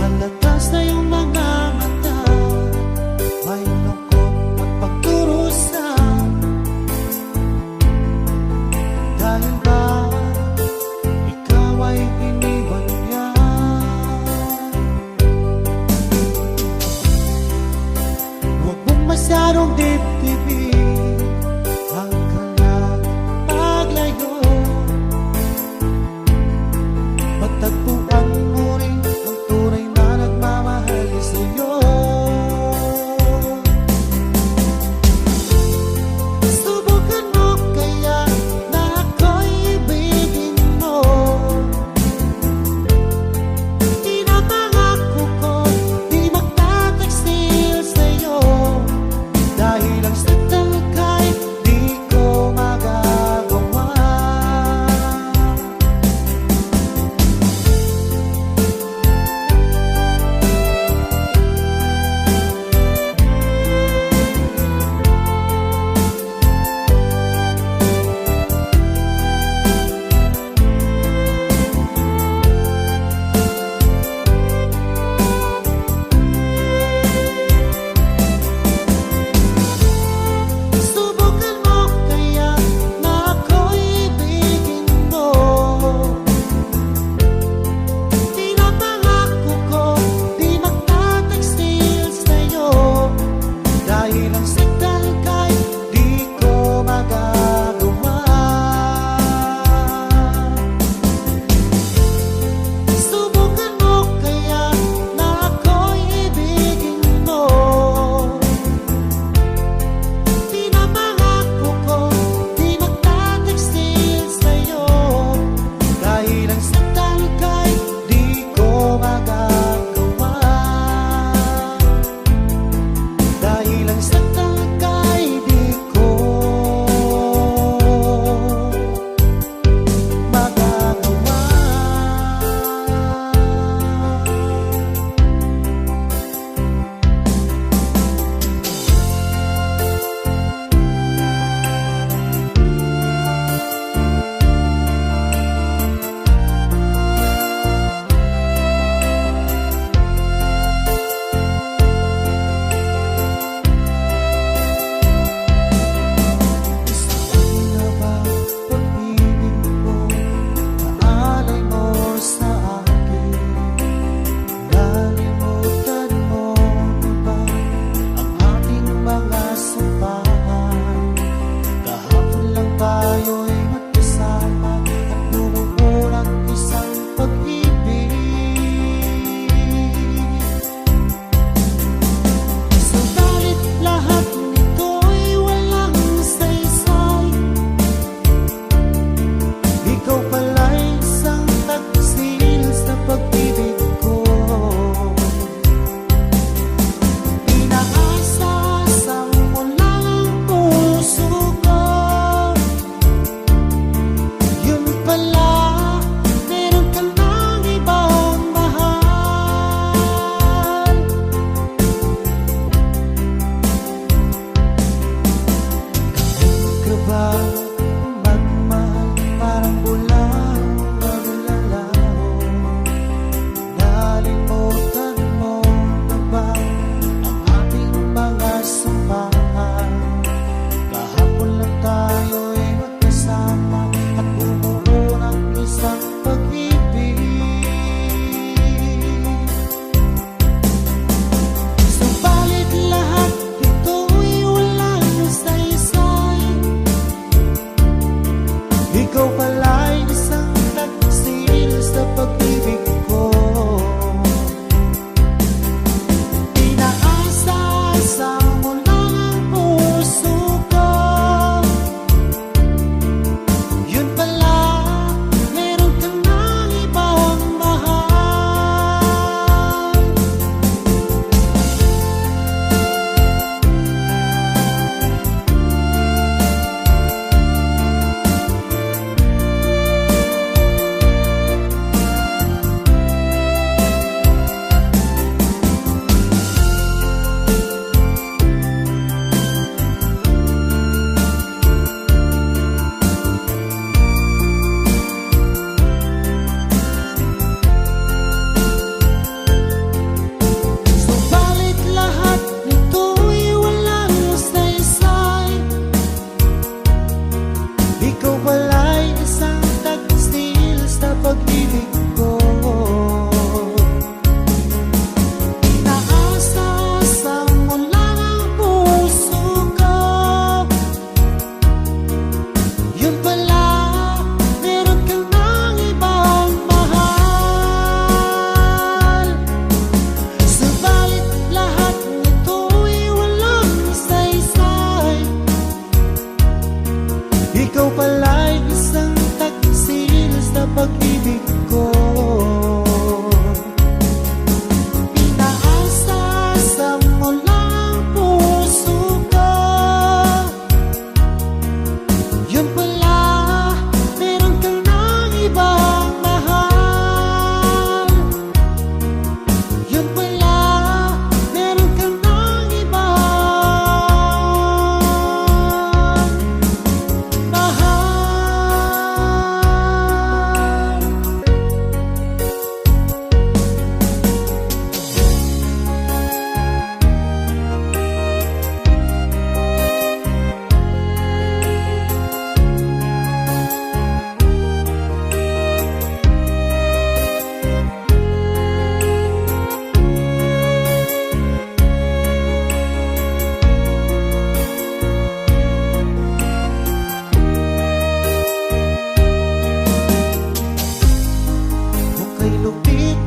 Halatas na yung mga mata, may lungkot at pagdurusa. Dahil ba ikaw ay iniwan niya? Huwag mong masyadong dibdibin ang kanyang paglayo. Matagpuan mo rin ang tunay na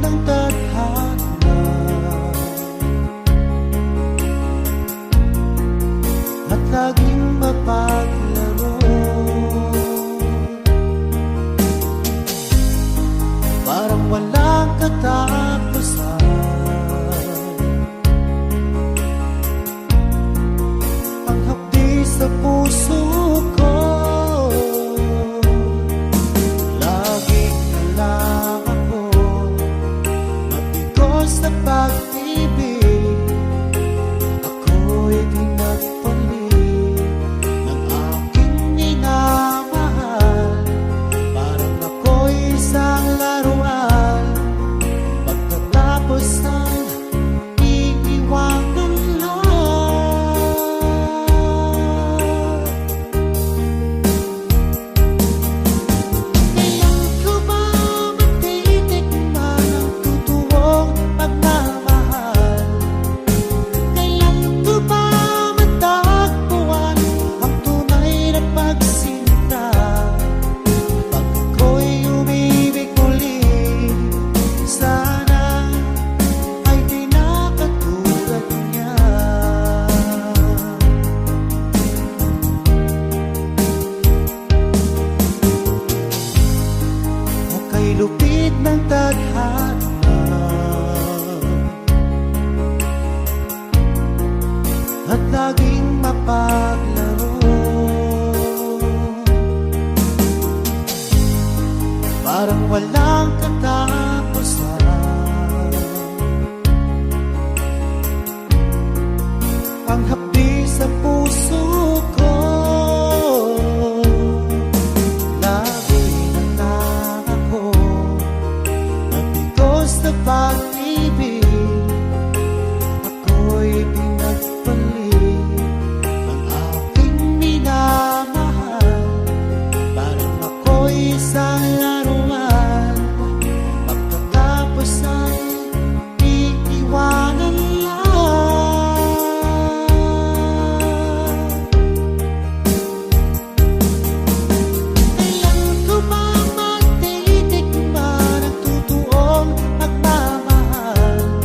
ng tadhana at laging mapaglaro. Parang walang katapusan ang hapdi sa puso ko. Laging na lang ako nabigo sa pag-ibig. Ako'y di nagpalit ng aking minamahal. Parang ako'y isang laruan, pagkatapos ang iiwanan lang. Kailan ko ba matitikman ang totoong pagmamahal? Kailan ko ba matagpuan ang tunay na pagsinta? Pag ako'y umibig muli, sana ay di na katulad niya. O kay lupit ng tadhana at laging mapaglaro. Parang walang katapusan ang hapdi sa puso ko. Lagi na lang ako nabigo sa pag-ibig. Ako'y pinagpalit ng aking minamahal. Parang ako'y isang laruan, pagkatapos ay iiwanan lang. Kailan ko ba matitikman ang totoong pagmamahal?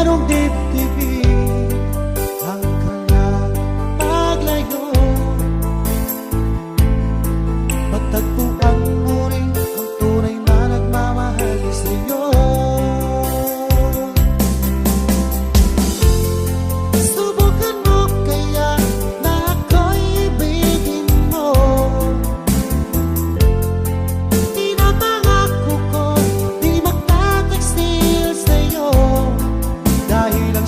merong dibdibin ang kanyang paglayo. Matagpuan mo rin ang tunay na nagmamahal sa'yo. Subukan mo kaya na ako'y ibigin mo. Pinapangako ko di magtataksil sa'yo, dahil ang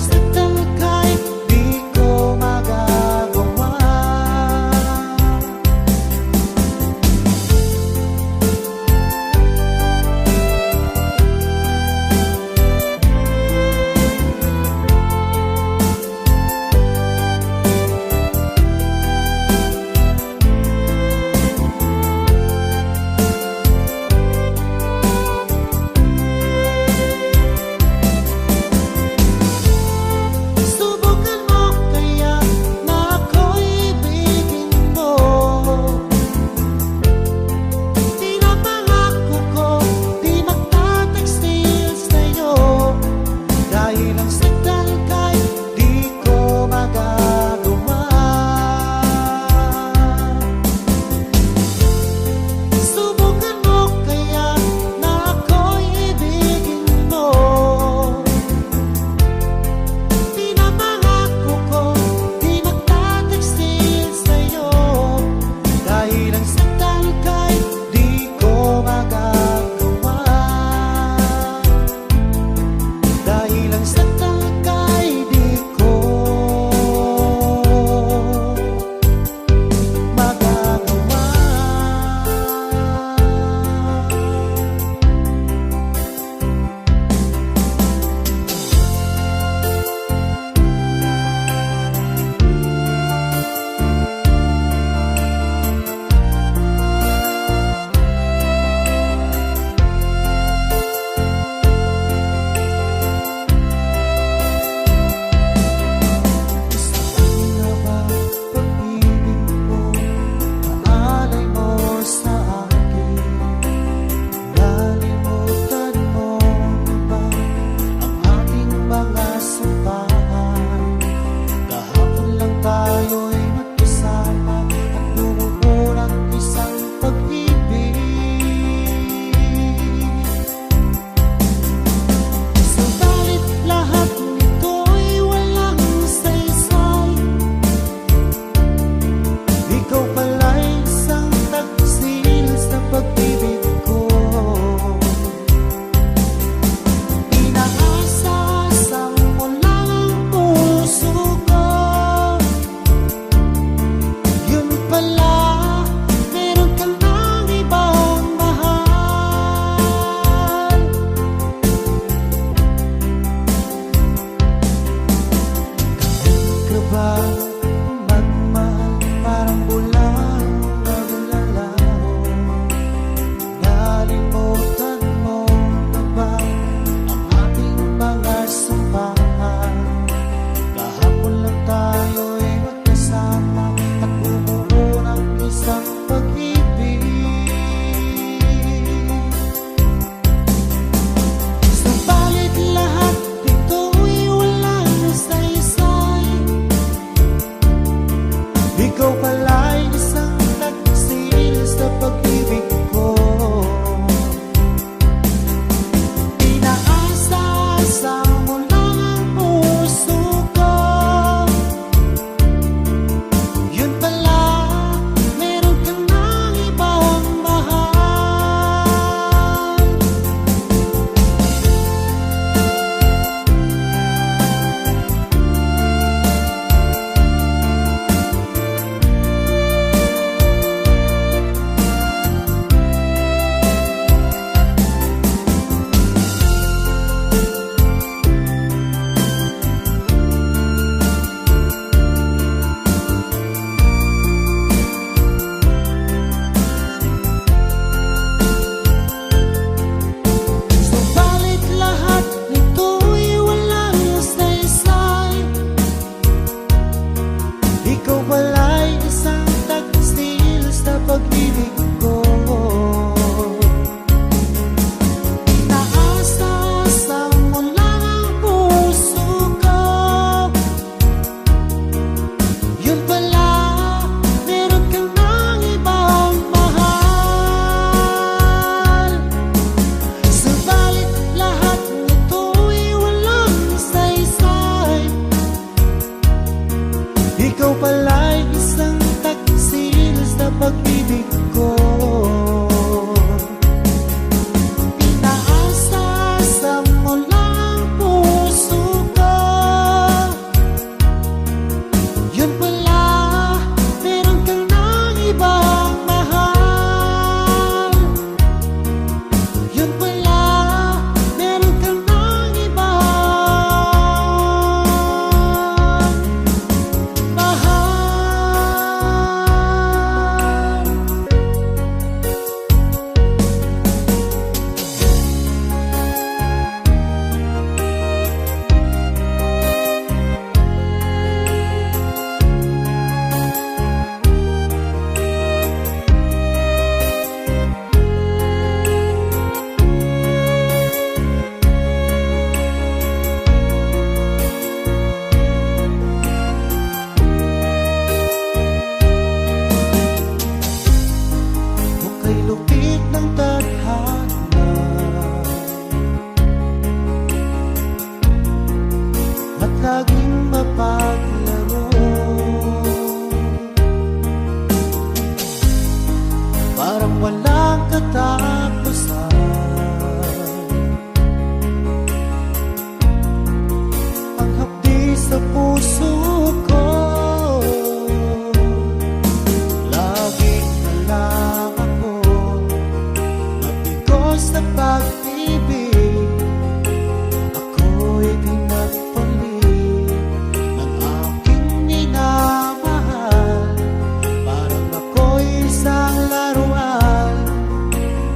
laging mapaglaro. Parang walang katapusan, ang hapdi sa puso ko. Laging na lang ako mabigo sa pag-ibig. Ako'y pinagpalit ng aking minamahal. Parang ako'y isang laruan,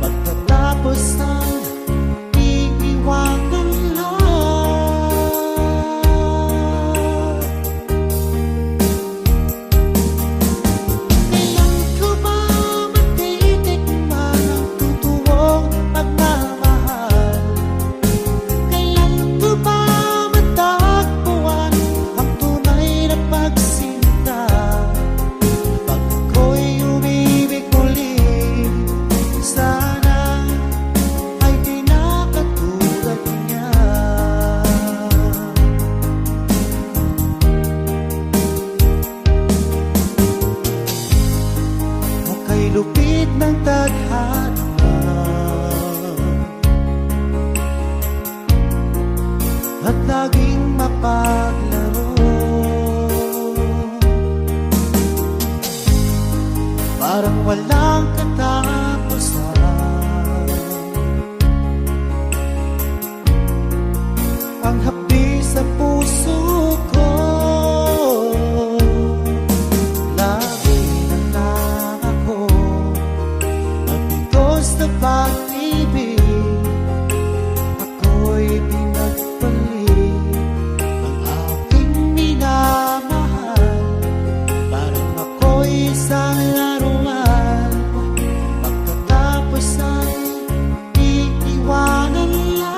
pagkatapos ay iiwanan lang. Kailan ko ba matitikman ang totoong pagmamahal? Kailan ko ba matagpuan ang tunay na pagsinta? Pag ako'y umibig muli, sana ay di na katulad niya. Huwag lupit ng tadhana at laging mapaglaro. Parang walang katapusan, ang hapdi sa puso ko. Lagi na lang ako mabigo sa pag-ibig. Ako'y pinagpalit ng aking minamahal. Parang ako'y isang laruan, pagkatapos ay iiwanan lang.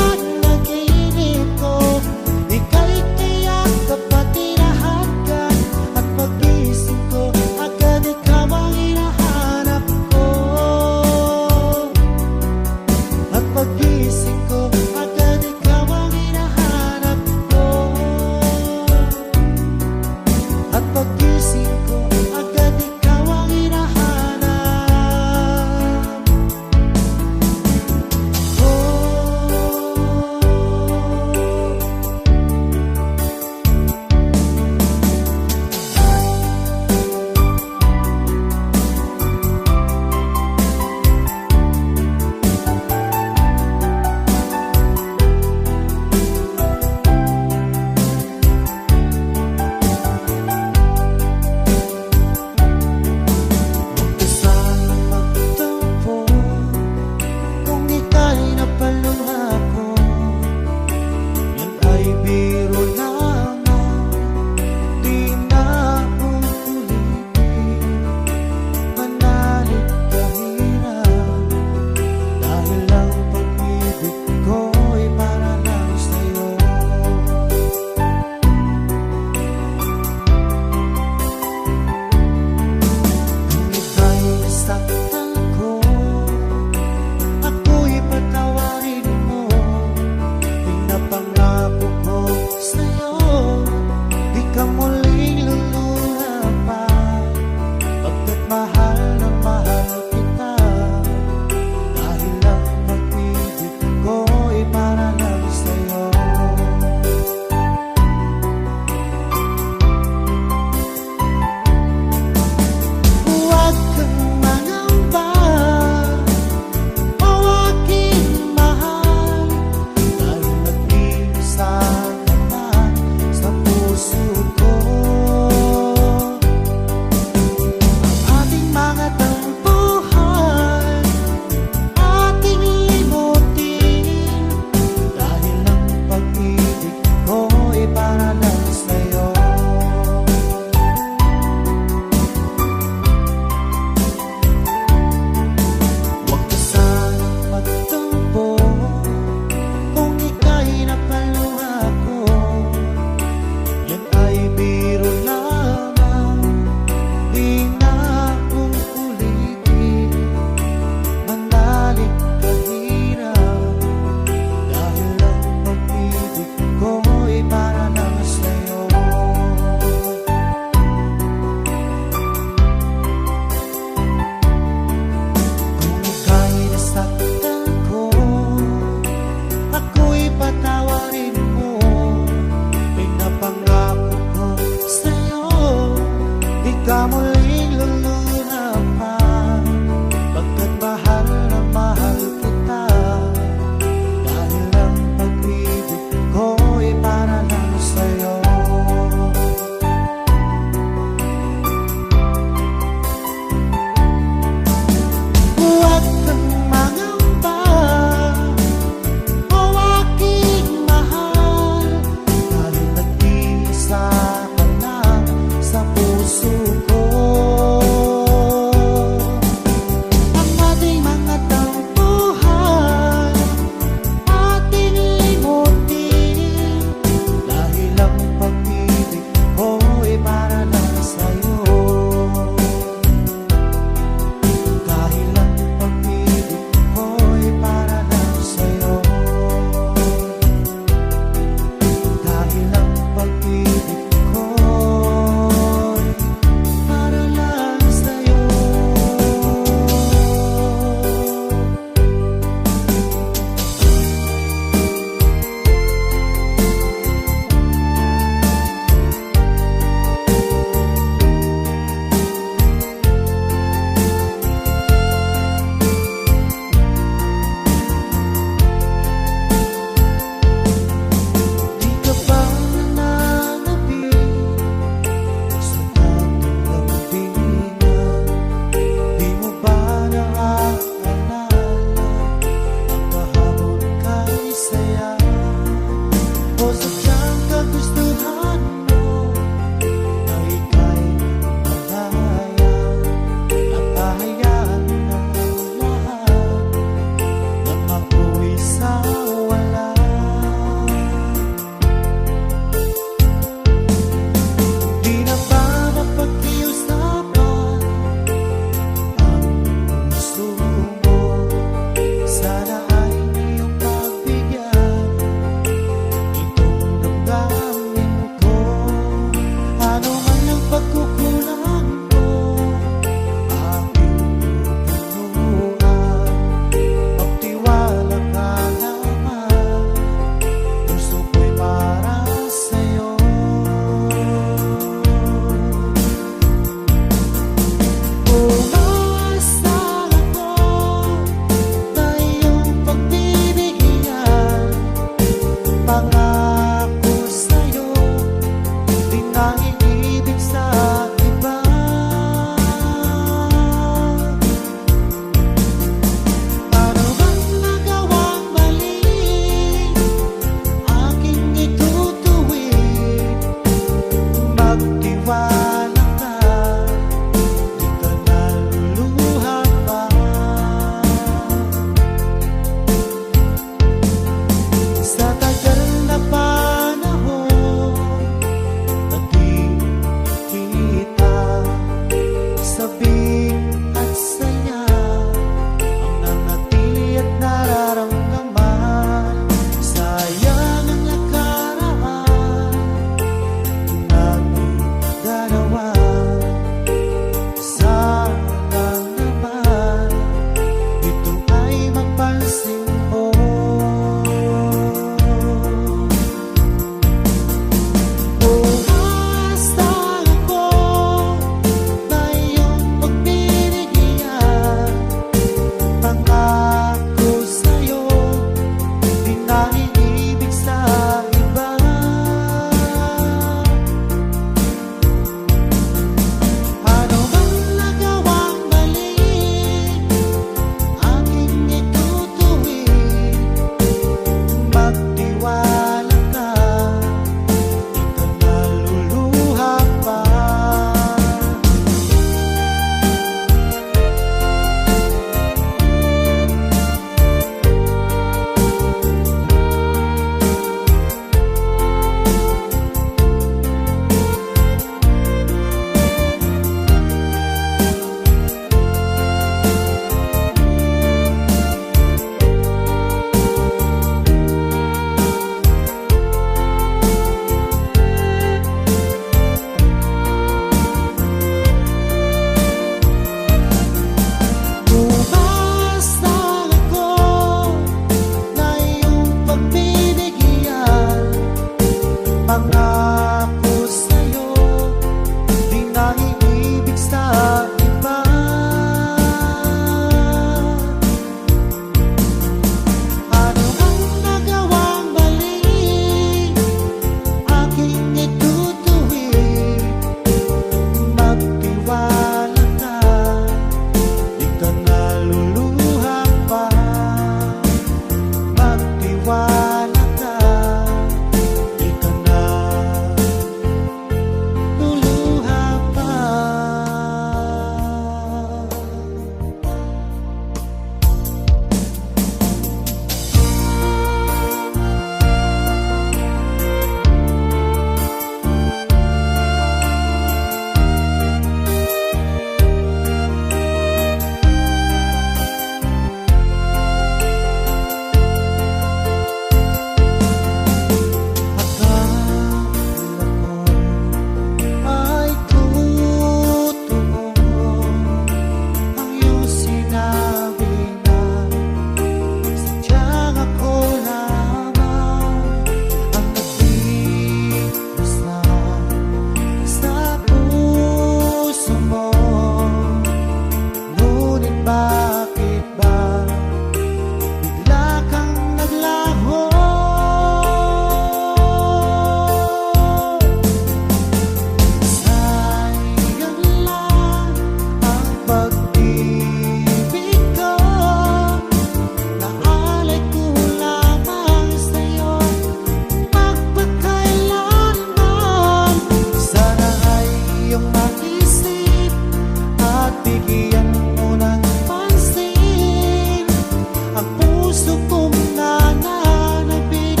kong nananabik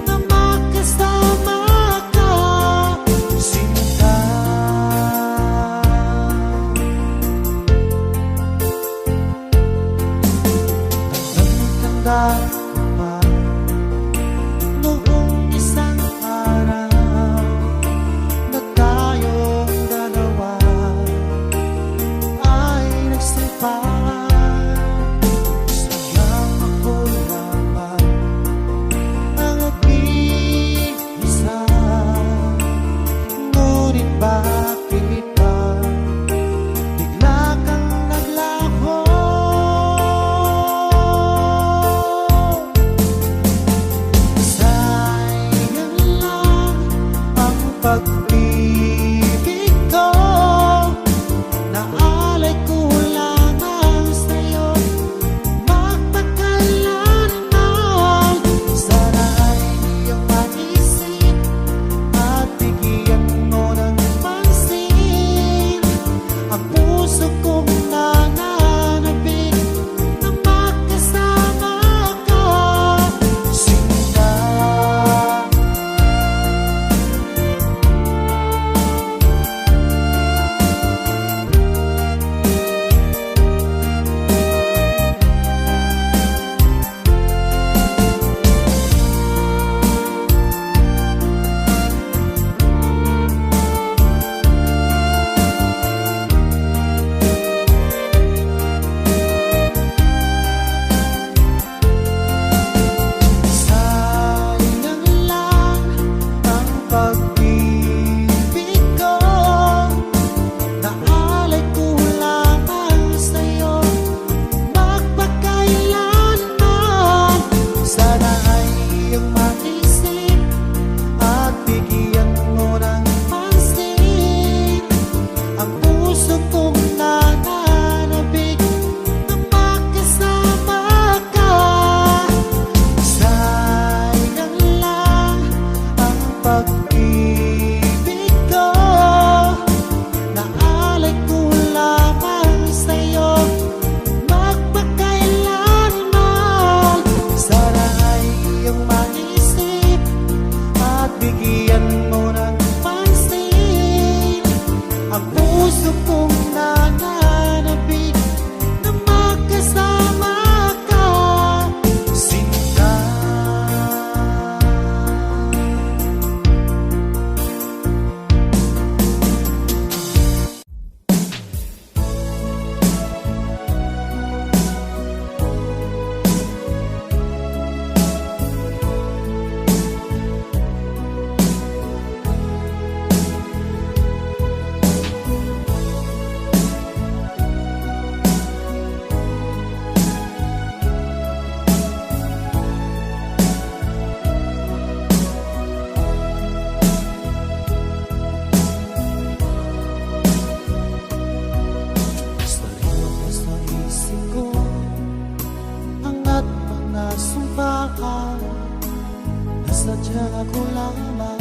na makasama ka, sinta. Tanda ko pa noong isang araw na tayong dalawa ay nagsipan. Sayang ako lamang ang nag-iisa, ngunit bakit ba bigla kang naglaho? Sayang lang ang pag-ibig ko, naalay ko lamang sa'yo magpakailanman. Sana ay iyong maisip at bigyan mo ng pansin ang puso kong nananabik na makasama ka, sinta. Sayang lang ang pag-ibig ko, naalay ko lamang sa'yo magpakailanman. Sana ay iyong maisip at bigyan mo ng pansin ang puso kong nananabik na makasama ka. Sayang lang ang pag-ibig ko, naalay ko lamang sa'yo magpakailanman. Sana ay iyong maisip at bigyan mo ng pansin ang puso kong nananabik na makasama ka, sinta. Basta rin ako sa isip ko angat mga sumpahan na sadyang ako lamang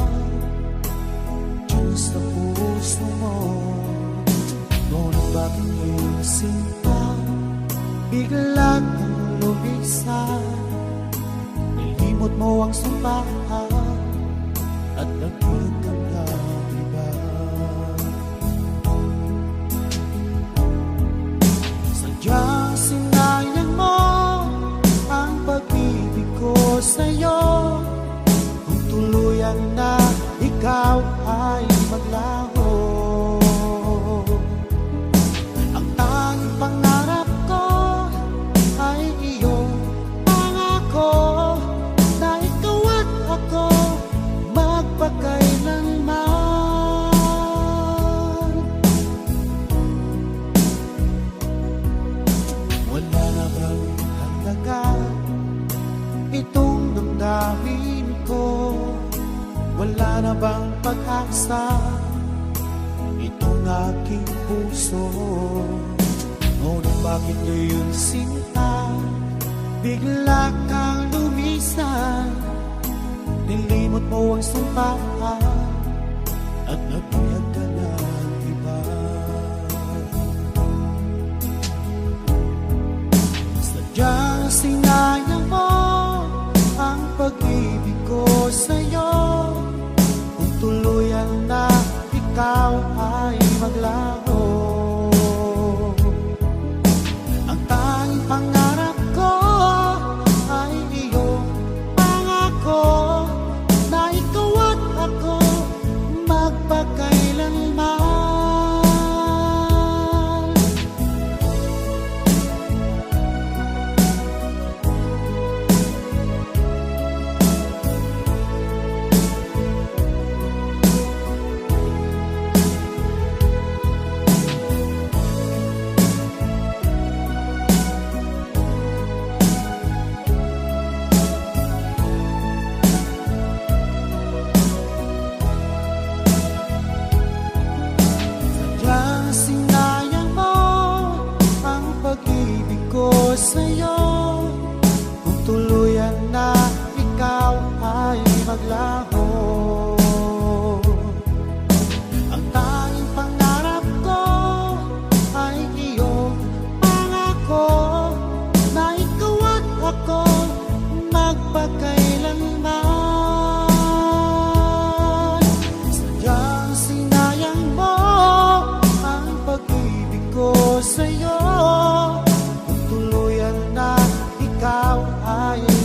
dyan sa puso mo. Ngunit bakit iyong sinta bigla kang lumisan? Nilimot mo ang sumpahan at nagpulit ka ng iba. Sadyang sinayang mo ang pag-ibig ko sa'yo, kung tuluyan na ikaw ay maglaho. Ang tanging pangarap ko ay iyong pangako na ikaw at ako magpakailanman. Wala na bang halaga itong damdamin ko? Wala na bang pag-asa itong aking puso? Ngunit bakit ngayon sinta bigla kang lumisan? Nilimot mo ang sumpaan at nagbulag ka ng iba. Sadyang sinayang mo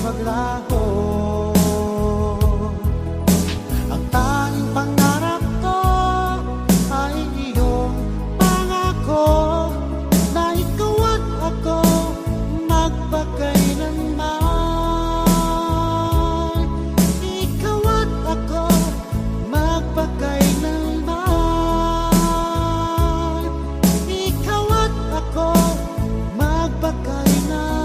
maglaho. Ang tanging pangarap ko ay iyong pangako na ikaw at ako magpakailanman. Ikaw at ako magpakailanman. Ikaw at ako magpakailanman.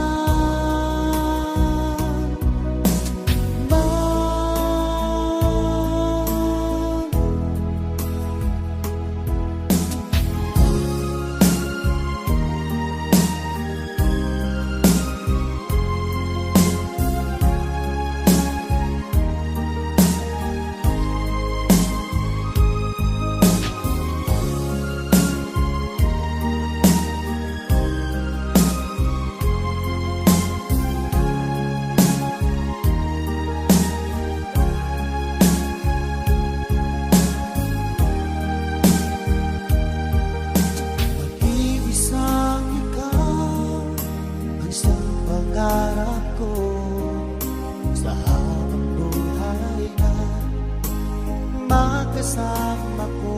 Mag-iisang ikaw ang isang pangarap ko sa habang buhay na magkasama ko.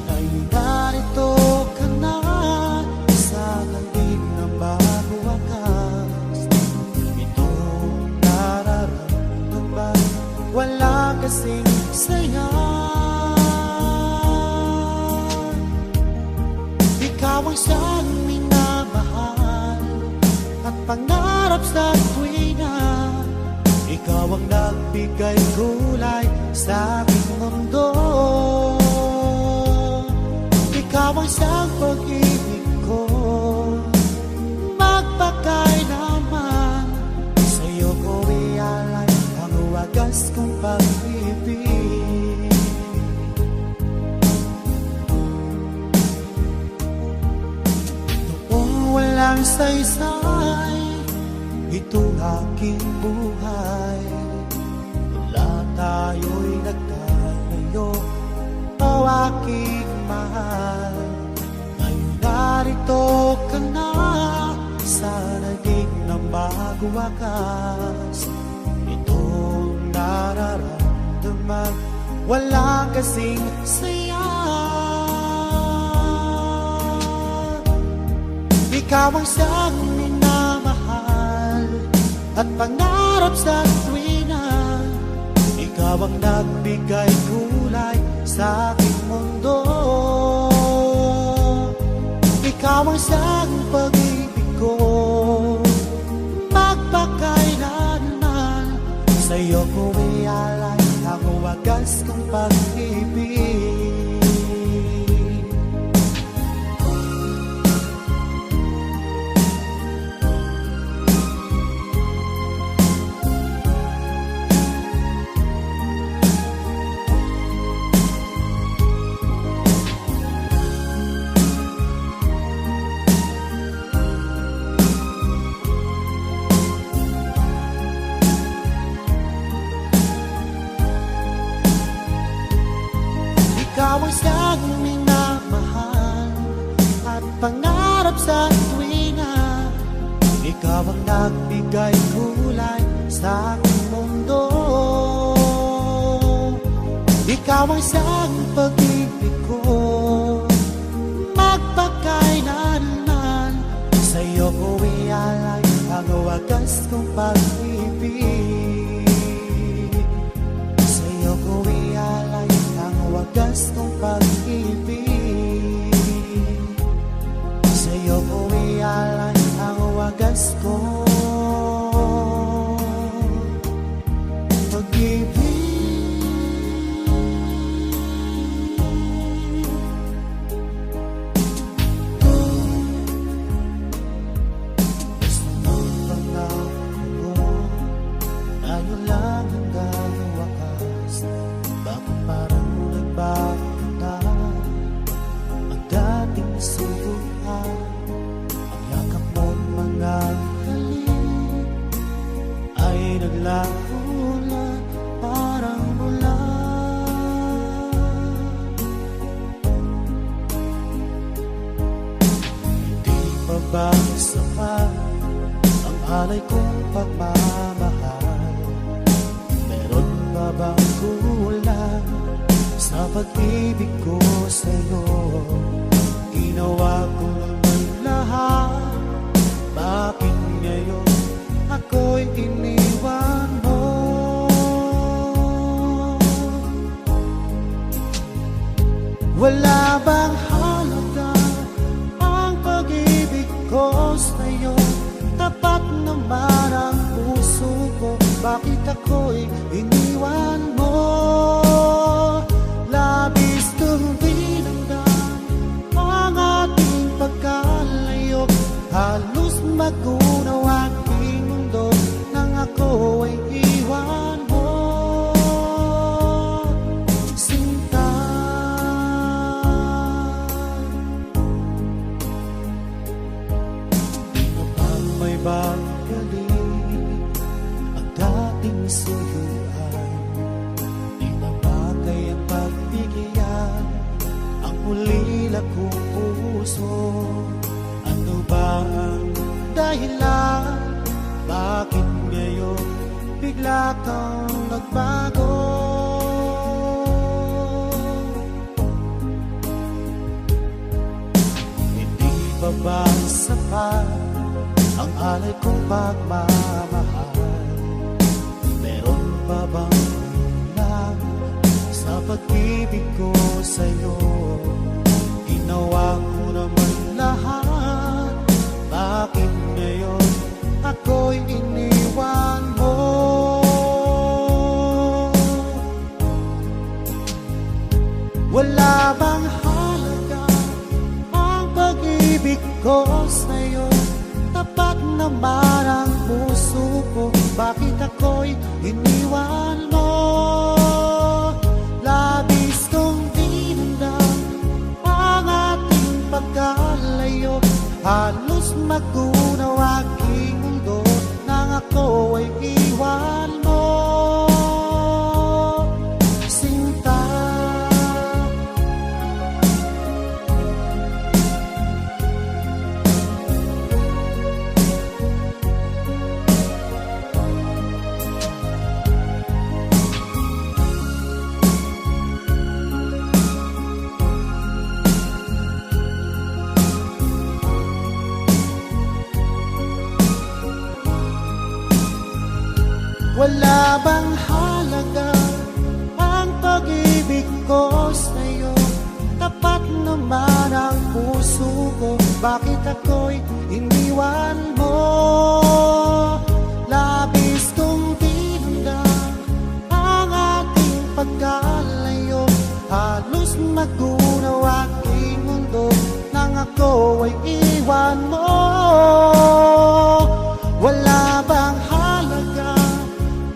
Ngayon narito ka na sa kanting ng bago wakas. Itong nararamdaman wala kasing saya. Ikaw ang siyang minamahal at pangarap sa tuwina. Ikaw ang nagbigay kulay sa aking mundo. Ikaw ang siyang pag-ibig ko magpakailanman. Sa'yo ko ialay ang wagas kong pag-ibig. Walang saysay itong aking buhay. Wala tayo'y nagtatayo, o aking mahal. Ngayon narito ka na sa naging ng bago wakas. Itong nararamdaman wala kasing saya. Ikaw ang siyang minamahal at pangarap sa tuwina. Ikaw ang nagbigay kulay sa aking mundo. Ikaw ang siyang pag-ibig ko magpakailanman. Sa'yo ko ialay ang wagas kong pag-ibig. Ikaw ang siyang minamahal at pangarap sa tuwina. Ikaw ang nagbigay kulay sa aking mundo. Ikaw ang siyang pag-ibig ko magpakailanman. Sa'yo ko ialay ang wagas kong pag-ibig. Sa'yo ko ialay ang wagas kong pag-ibig. Sa'yo ko ialay ang wagas kong pag-ibig. Parang mula. Hindi pa ba sapat ang alay kong pagmamahal. Meron pa bang kulang sa pag-ibig ko sa'yo? Ginawa ko naman lahat, bakit ngayon ako'y iniwan mo? Wala bang halaga ang pag-ibig ko sa'yo? Tapat naman ang puso ko, bakit ako'y iniwan mo? Labis kong dinamdam ang ating pagkalayo, halos magunaw aking mundo nang ako ay iwan mo. Sinta, di na bang may bagaling ang dating suyuan? Di na ba kayang pagbigyan ang ulila kong puso? Ano ba ang dahilan? Bakit ngayon bigla kang nagbago? Hindi pa ba sapat ang alay kong pagmamahal? Meron pa bang kulang sa pag-ibig ko sa'yo? Ginawa ko naman lahat, bakit ngayon ako'y iniwan mo? Wala bang halaga ang pag-ibig ko sa'yo? Tapat naman ang puso ko, bakit ako'y iniwan mo? Labis kong dinamdam ang ating pagkalayo, halos magunaw aking mundo nang ako ay iwan mo. Sinta, wala bang halaga ang pag-ibig ko sa'yo? Tapat naman ang puso ko, bakit ako'y iniwan mo? Labis kong dinamdam ang ating pagkalayo, halos magunaw aking mundo nang ako ay iwan mo. Wala bang halaga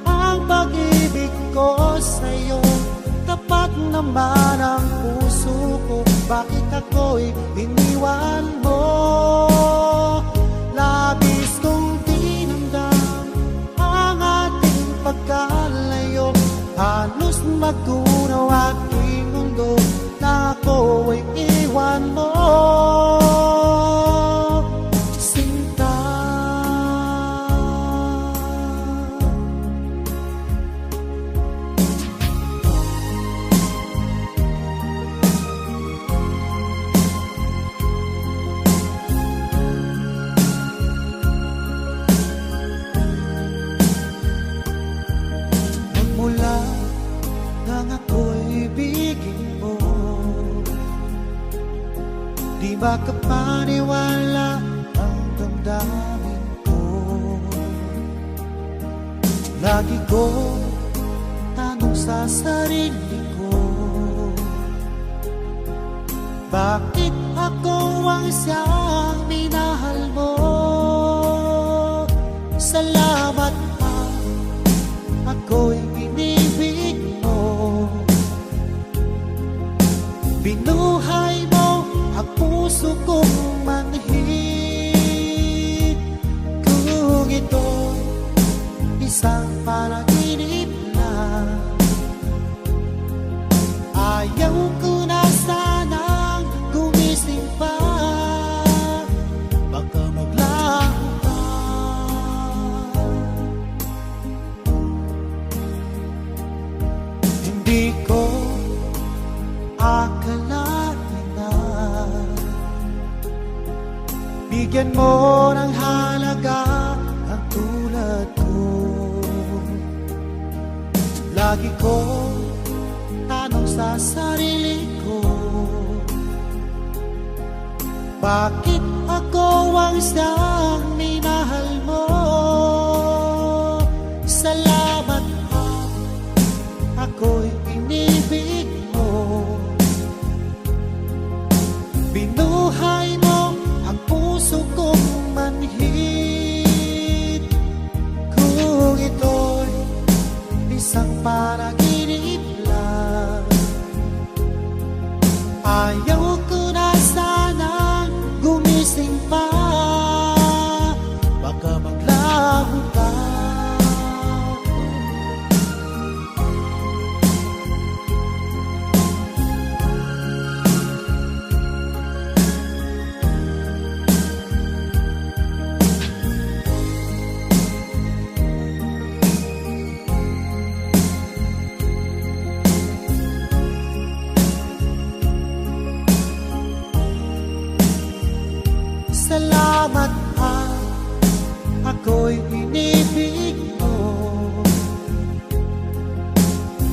ang pag-ibig ko sa'yo? Tapat naman ang puso ko, bakit ako'y iniwan mo? Labis kong dinamdam ang ating pagkalayo, halos magunaw aking mundo na ako ay iwan mo. Mula nang ako'y ibigin mo, di ba kapaniwala ang damdamin ko? Lagi ko tanong sa sarili ko, bakit ako ang siyang minahal mo? Salamat pa, ako'y inibig mo. Binuhay mo ang puso kong manhid. Kung ito'y isang panaginip lang, ayaw ko na sanang gumising pa. Baka maglaho pa. mo ng halaga ang tulad ko. Lagi ko tanong sa sarili ko, bakit ako ang isang minahal mo? Salamat pa, ako'y inibig mo. Binuhay mo ang puso kong manhid. Kung ito'y isang panaginip lang, ayaw ko na sanang gumising pa. Baka maglaho pa. Salamat pa, ako'y inibig mo.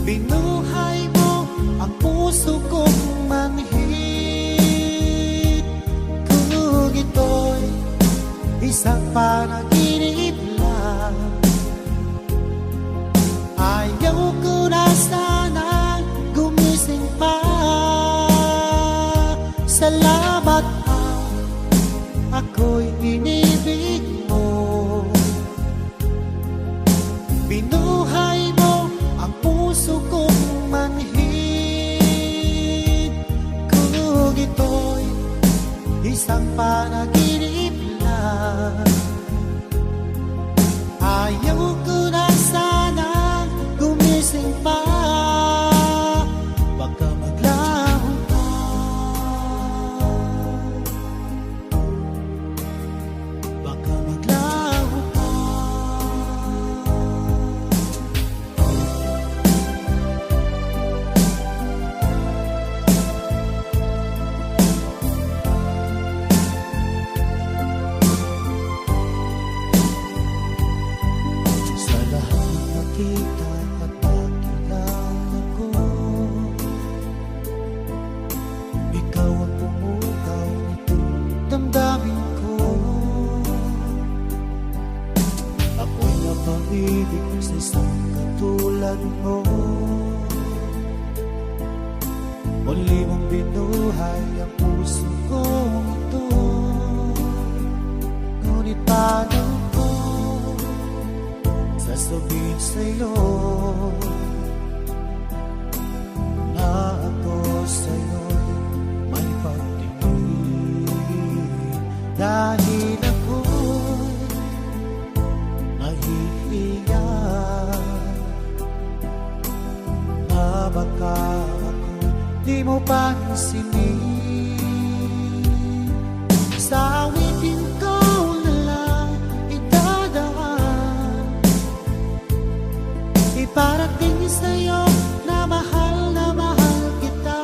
Binuhay mo ang puso kong manhid. Kung ito'y isang panaginip lang, ayaw ko na sana gumising pa. Salamat pa, ako'y inibig mo. Binuhay mo ang puso kong manhid. Kung ito'y isang panaginip lang, ayaw ko na sana gumising pa. Baka maglaho pa. Baka maglaho pa. Sa lahat ng nakita at nakilala ko, ikaw ang pumukaw nitong damdamin ko. Ako'y napag-ibig sa isang katulad mo. Muli mong binuhay ang puso kong ito. Ngunit paano ko sasabihin sa'yo na ako sa'yo'y may pagtingin? Dahil ako'y nahihiya na baka ako di mo pansinin. Sa awitin ko na lang idadaan, iparating sa'yo na mahal kita.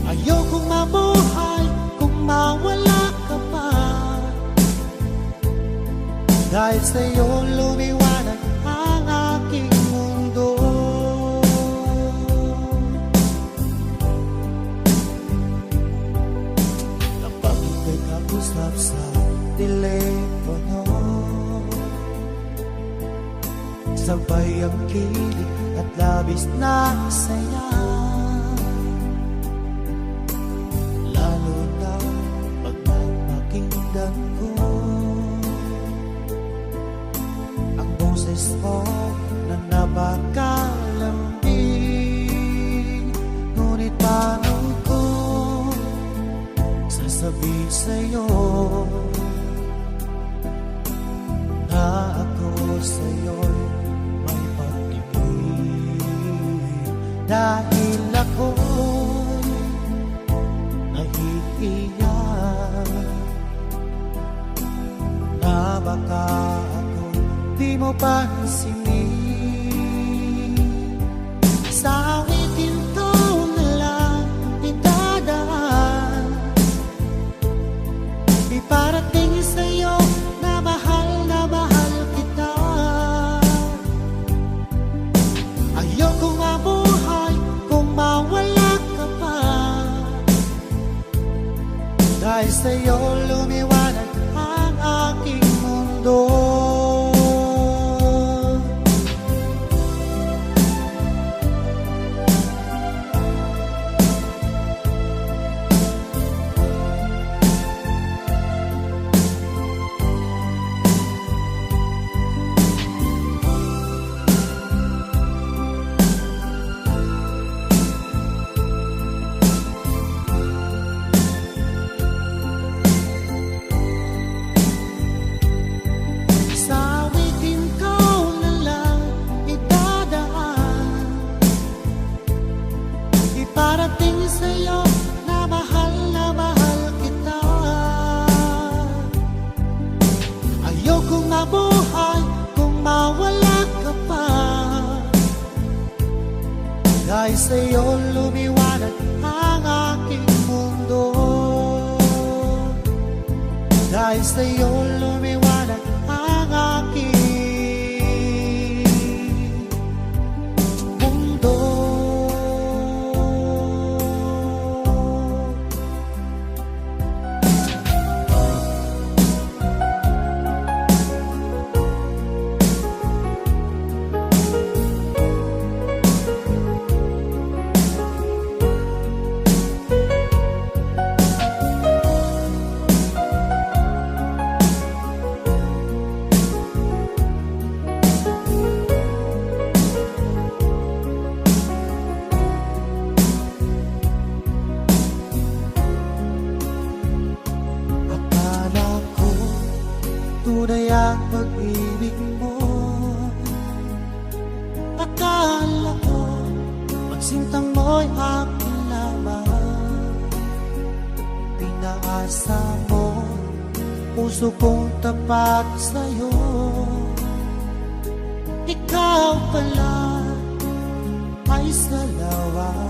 Ayokong mabuhay kung mawala ka pa, dahil sa'yo lumiwanag ang aking mundo. Kapag ika'y kausap sa telepono, sabay ang kilig at labis na saya. Lalo na pag napakinggan ko ang boses mo na napakalambing. Ngunit paano ko sasabihin sa'yo na ako sa'yo'y may pag-ibig? Dahil ako'y nahihiya na baka ako'y di mo pansinin. Sa awitin ko na lang idadaan, sa'yo lumiwanag ang aking mundo. Sa awitin ko na lang idadaan, iparating sa'yo na mahal kita. Ayokong mabuhay kung mawala ka pa, dahil sa'yo lumiwanag ang aking mundo. Dahil sa'yo lumiwanag ang aking mundo. Akala ko tunay ang pag-ibig mo. Akala ko pagsintang mo'y akin lamang. Pinaasa mo puso kong tapat sa'yo. Ikaw pala ay salawa.